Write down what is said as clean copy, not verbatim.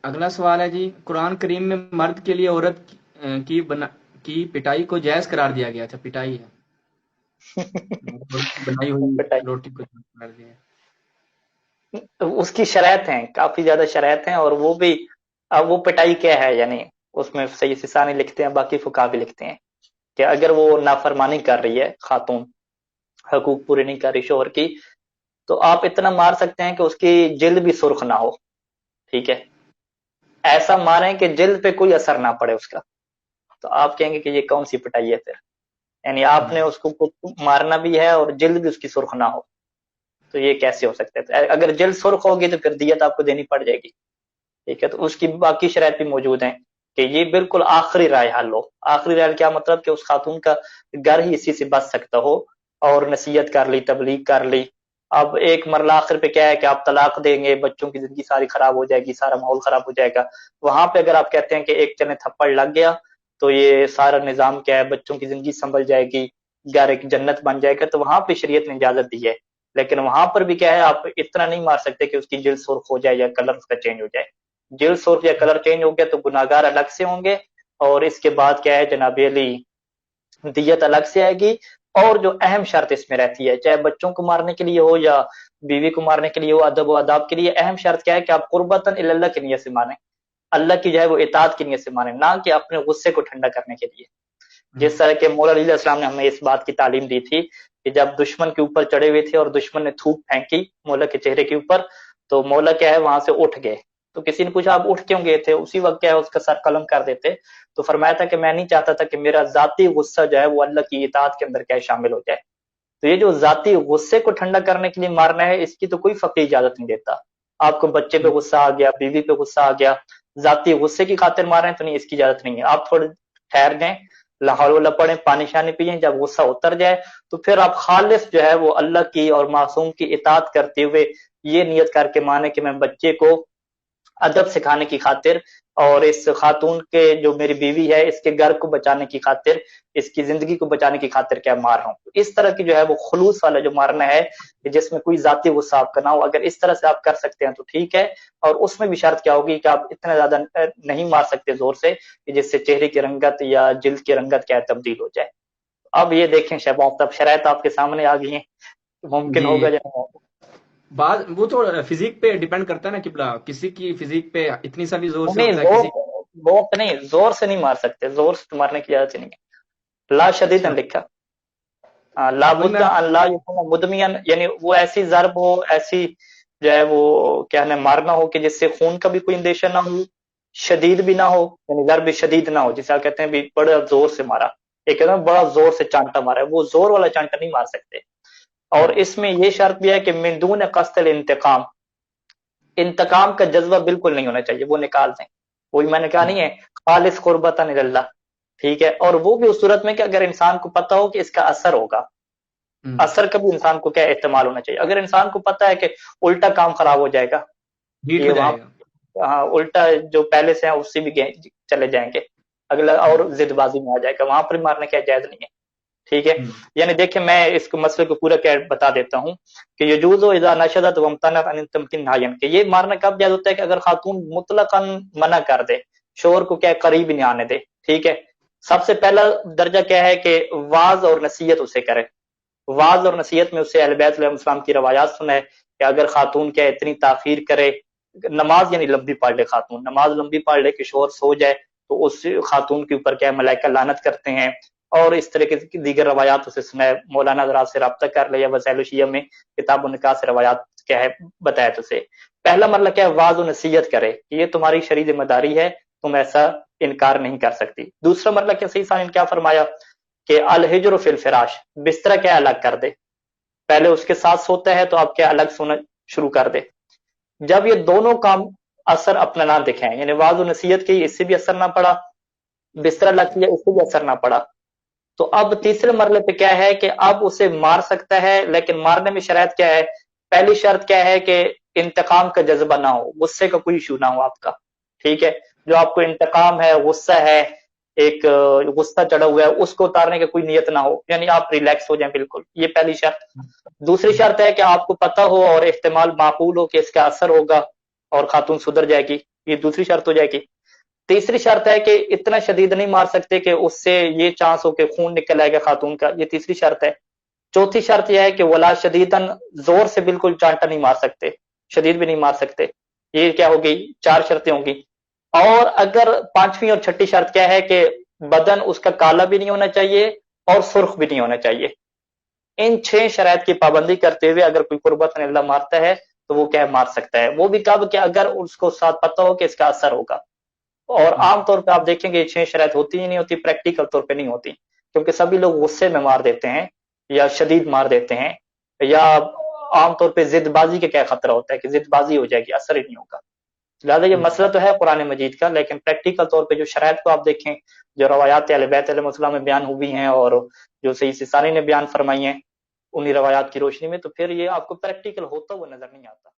اگلا سوال ہے جی، قرآن کریم میں مرد کے لیے عورت کی کی پٹائی کو جائز قرار دیا گیا تھا، پٹائی ہے عورت کی بنائی ہوئی روٹی کو جائز قرار دیا ہے۔ اس کی شرائط ہیں، کافی زیادہ شرائط ہیں، اور وہ بھی اب وہ پٹائی کیا ہے، یعنی اس میں سید سسانی لکھتے ہیں، باقی فقہا بھی لکھتے ہیں کہ اگر وہ نافرمانی کر رہی ہے خاتون، حقوق پورے نہیں کر رہی شوہر کی، تو آپ اتنا مار سکتے ہیں کہ اس کی جلد بھی سرخ نہ ہو، ٹھیک ہے، ایسا ماریں کہ جلد پہ کوئی اثر نہ پڑے اس کا، تو آپ کہیں گے کہ یہ کون سی پٹائی ہے پھر؟ یعنی آپ نے اس کو مارنا بھی ہے اور جلد بھی اس کی سرخ نہ ہو، تو یہ کیسے ہو سکتا ہے؟ اگر جلد سرخ ہوگی تو پھر دیت آپ کو دینی پڑ جائے گی، ٹھیک ہے، تو اس کی باقی شرائط بھی موجود ہیں کہ یہ بالکل آخری رائے حل ہو۔ آخری رائے کیا مطلب؟ کہ اس خاتون کا گھر ہی اسی سے بچ سکتا ہو، اور نصیحت کر لی، تبلیغ کر لی، اب ایک مرلہ آخر پہ کیا ہے کہ آپ طلاق دیں گے، بچوں کی زندگی ساری خراب ہو جائے گی، سارا ماحول خراب ہو جائے گا، وہاں پہ اگر آپ کہتے ہیں کہ ایک چنے تھپڑ لگ گیا تو یہ سارا نظام کیا ہے، بچوں کی زندگی سنبھل جائے گی، گھر ایک جنت بن جائے گا، تو وہاں پہ شریعت نے اجازت دی ہے، لیکن وہاں پر بھی کیا ہے، آپ اتنا نہیں مار سکتے کہ اس کی جلد سرخ ہو جائے یا کلر اس کا چینج ہو جائے، جلد سرخ یا کلر چینج ہو گیا تو گناہگار الگ سے ہوں گے، اور اس کے بعد کیا ہے جناب علی، دیت الگ سے آئے گی، اور جو اہم شرط اس میں رہتی ہے، چاہے بچوں کو مارنے کے لیے ہو یا بیوی کو مارنے کے لیے ہو، ادب و آداب کے لیے اہم شرط کیا ہے کہ آپ قربتاً اللہ کی نیت سے مانیں، اللہ کی جو ہے وہ اطاعت کی نیت سے مانیں، نہ کہ اپنے غصے کو ٹھنڈا کرنے کے لیے، جس طرح کہ مولا علی علیہ السلام نے ہمیں اس بات کی تعلیم دی تھی کہ جب دشمن کے اوپر چڑھے ہوئے تھے اور دشمن نے تھوک پھینکی مولا کے چہرے کے اوپر، تو مولا کیا ہے وہاں سے اٹھ گئے، تو کسی نے پوچھا آپ اٹھ کیوں گئے تھے؟ اسی وقت کیا ہے اس کا سر قلم کر دیتے، تو فرمایا تھا کہ میں نہیں چاہتا تھا کہ میرا ذاتی غصہ جو ہے وہ اللہ کی اطاعت کے اندر کیا ہے شامل ہو جائے، تو یہ جو ذاتی غصے کو ٹھنڈا کرنے کے لیے مارنا ہے، اس کی تو کوئی فقی اجازت نہیں دیتا، آپ کو بچے پہ غصہ آ گیا، بیوی پہ غصہ آ گیا، ذاتی غصے کی خاطر مار رہے ہیں تو نہیں، اس کی اجازت نہیں ہے، آپ تھوڑے ٹھہر جائیں، لاہور ولا پڑھیں، پانی شانی پیئیں، جب غصہ اتر جائے تو پھر آپ خالص جو ہے وہ اللہ کی اور معصوم کی اطاعت کرتے ہوئے یہ نیت کر کے مانے کہ میں بچے کو ادب سکھانے کی خاطر اور اس خاتون کے جو میری بیوی ہے اس کے گھر کو بچانے کی خاطر، اس کی زندگی کو بچانے کی خاطر کیا مار رہا ہوں، اس طرح کی جو ہے وہ خلوص والا جو مارنا ہے کہ جس میں کوئی ذاتی غصہ آپ کا نہ ہو، اگر اس طرح سے آپ کر سکتے ہیں تو ٹھیک ہے، اور اس میں بھی شرط کیا ہوگی کہ آپ اتنا زیادہ نہیں مار سکتے زور سے کہ جس سے چہرے کی رنگت یا جلد کی رنگت کیا تبدیل ہو جائے۔ اب یہ دیکھیں شہباز، تب شرائط آپ کے سامنے آ گئی ہیں، ممکن جی، ہوگا یا نہیں ہوگا؟ بعض وہ تو فزیک پہ ڈیپینڈ کرتا ہے نا قبلہ، کسی کی فزیک پہ اتنی سا بھی زور سے نہیں، ہوتا ہے زور کسی۔ زور سے نہیں، زور سے نہیں مار سکتے، زور سے مارنے کی اجازت نہیں ہے، لا شدید اچھا، لکھا، لا وہی بد میں ان لا یکون مدمین، یعنی وہ ایسی ضرب ہو، ایسی جو ہے وہ کیا ہے مارنا ہو کہ جس سے خون کا بھی کوئی اندیشہ نہ ہو، شدید بھی نہ ہو، یعنی ضرب شدید نہ ہو، جسے آپ کہتے ہیں بھی بڑا زور سے مارا، ایک کہتے ہیں بڑا زور سے چانٹا مارا ہے، وہ زور والا چانٹا نہیں مار سکتے، اور اس میں یہ شرط بھی ہے کہ من دون قصد الانتقام، انتقام کا جذبہ بالکل نہیں ہونا چاہیے، وہ نکال دیں، وہی میں نے کہا نہیں ہے، خالص قربتاً اللہ، ٹھیک ہے، اور وہ بھی اس صورت میں کہ اگر انسان کو پتہ ہو کہ اس کا اثر ہوگا، اثر کا بھی انسان کو کیا احتمال ہونا چاہیے، اگر انسان کو پتہ ہے کہ الٹا کام خراب ہو جائے گا، ہیٹ یہ ہو وہاں جائے گا۔ ہاں الٹا جو پہلے سے ہیں اس سے بھی چلے جائیں گے، اگلا اور ضد بازی میں آ جائے گا، وہاں پر مارنے کا جائز نہیں ہے، ٹھیک ہے، یعنی دیکھیں میں اس کو مسئلے کو پورا کیا بتا دیتا ہوں کہ یجوز اذا نشدت وامتنعت عن التمکین نہیا، کہ یہ مارنا کب جائز ہوتا ہے کہ اگر خاتون مطلقاً منع کر دے، شوہر کو کیا قریب نہیں آنے دے، ٹھیک ہے، سب سے پہلا درجہ کیا ہے کہ واعظ اور نصیحت اسے کرے، واعظ اور نصیحت میں اسے اہل بیت علیہ السلام کی روایات سنائے کہ اگر خاتون کیا اتنی تاخیر کرے، نماز یعنی لمبی پڑھ لے، خاتون نماز لمبی پڑھ لے کہ شوہر سو جائے تو اس خاتون کے اوپر کیا ملائکہ لعنت کرتے ہیں، اور اس طرح کی دیگر روایات اسے سنائے، مولانا حضرات سے رابطہ کر لے یا وسائل الشیعہ میں کتاب النکاح سے روایات کیا ہے بتایا تو سے، پہلا مرحلہ کیا ہے واعظ و نصیحت کرے کہ یہ تمہاری شرعی ذمہ داری ہے، تم ایسا انکار نہیں کر سکتی۔ دوسرا مرحلہ کیا صحیح نے کیا فرمایا کہ الحجر فی الفراش، بستر کیا الگ کر دے، پہلے اس کے ساتھ سوتا ہے تو آپ کیا الگ سونا شروع کر دے، جب یہ دونوں کام اثر اپنا نہ دکھائیں، یعنی واعظ و نصیحت کی اس سے بھی اثر نہ پڑا، بستر الگ کیا اس سے بھی اثر نہ پڑا، تو اب تیسرے مرحلے پہ کیا ہے کہ اب اسے مار سکتا ہے، لیکن مارنے میں شرائط کیا ہے، پہلی شرط کیا ہے کہ انتقام کا جذبہ نہ ہو، غصے کا کوئی ایشو نہ ہو آپ کا، ٹھیک ہے، جو آپ کو انتقام ہے، غصہ ہے، ایک غصہ چڑھا ہوا ہے، اس کو اتارنے کا کوئی نیت نہ ہو، یعنی آپ ریلیکس ہو جائیں بالکل، یہ پہلی شرط۔ دوسری شرط ہے کہ آپ کو پتہ ہو اور احتمال معقول ہو کہ اس کا اثر ہوگا اور خاتون سدھر جائے گی، یہ دوسری شرط ہو جائے گی. تیسری شرط ہے کہ اتنا شدید نہیں مار سکتے کہ اس سے یہ چانس ہو کہ خون نکل آئے گا خاتون کا, یہ تیسری شرط ہے. چوتھی شرط یہ ہے کہ ولا شدیدن, زور سے بالکل چانٹا نہیں مار سکتے, شدید بھی نہیں مار سکتے. یہ کیا ہوگی, 4 شرطیں ہوں گی. اور اگر پانچویں اور چھٹی شرط کیا ہے کہ بدن اس کا کالا بھی نہیں ہونا چاہیے اور سرخ بھی نہیں ہونا چاہیے. ان 6 شرائط کی پابندی کرتے ہوئے اگر کوئی قربت اللہ مارتا ہے تو وہ کیا مار سکتا ہے, وہ بھی کب کہ اگر اس کو ساتھ پتہ ہو کہ اس کا اثر ہوگا. اور عام طور پہ آپ دیکھیں گے یہ 6 شرائط ہوتی ہی نہیں ہوتی, پریکٹیکل طور پہ نہیں ہوتی, کیونکہ سبھی لوگ غصے میں مار دیتے ہیں یا شدید مار دیتے ہیں, یا عام طور پہ ضد بازی کا کیا خطرہ ہوتا ہے کہ ضد بازی ہو جائے گی, اثر ہی نہیں ہوگا. لہٰذا یہ مسئلہ تو ہے قرآن مجید کا, لیکن پریکٹیکل طور پہ جو شرائط کو آپ دیکھیں, جو روایات اہل بیت علیہ السلام میں بیان ہوئی ہیں اور جو سید سیستانی نے بیان فرمائی ہیں انہی روایات کی روشنی میں, تو پھر یہ آپ کو پریکٹیکل ہوتا ہوا نظر نہیں آتا.